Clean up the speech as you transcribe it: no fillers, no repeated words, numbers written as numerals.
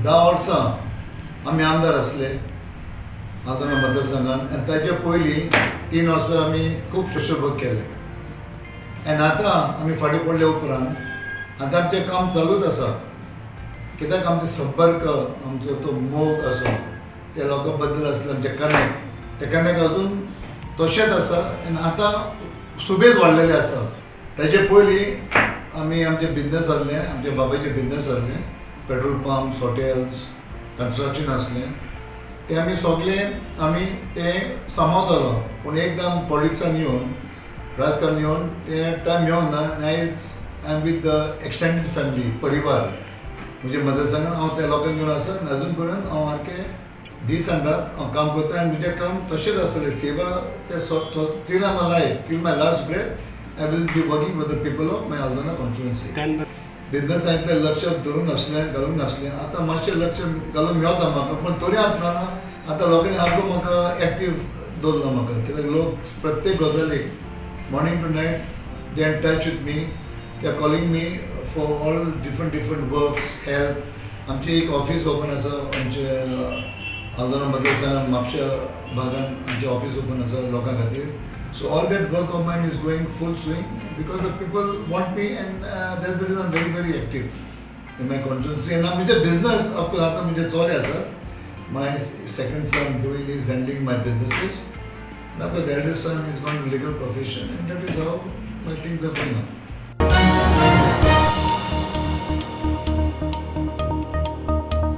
10 वर्सां आमी आमदार असले आदोना मतदारसंघान आनी ताचे पयलीं 3 वर्सां आमी खूब सोशल वर्क केले आनी आतां आमी फाटीं पडले उपरांत आतां आमचें काम चालूच आसा कित्याक आमचो संपर्क आमचो तो मोग आसा त्या लोकां बद्दल आसले आमचे कनेक्ट ते कनेक्ट अजून तशेंच आसा आनी आतां सुबेज वाडलेले आसा ताचे पयलीं आमी आमचे बिजनस आसलें आमच्या बाबाचें बिजनस आसलें पेट्रोल पंप्स हॉटेल्स कन्स्ट्रक्शन आसलें ते आमी सगळें आमी तें सांबाळटालो पूण एकदम पॉलिटिक्सान येवन राजकारण येवन ते टायम मेळोंक ना आयज I am with the extended family परिवार म्हणजे मतदारसंघान हांव त्या लोकांक घेवन आसा आनी अजून पर्यंत हांव सारकें दीस आनी रात हांव काम करता आनी म्हजें काम तशेंच आसतलें सेवा ते till my life till my last breath I will be working with the people of my Aldona constituency business हांवें तें लक्ष धरून नासलें घालूंक नासलें आतां मातशें लक्ष घालूंक मेळटा म्हाका पूण तरी आसतना आतां लोकांनी सारको म्हाका एक्टीव दवरलो म्हाका कित्याक लोक प्रत्येक गजालीक morning to night they are touch with me they are calling me for all different works help आमची एक ऑफीस ओपन आसा आमचे आल्दोना मतदारसंघान म्हापशा भागान आमचें ऑफीस ओपन आसा लोकां खातीर. So all that work of mine is going full swing because the people want me and that's the reason I'm very active in my constituency. And my business, of course, आता मुझे चले आसात. My second son doing is handling my businesses. And of course, the eldest son is going to legal profession and that is how my things are going on.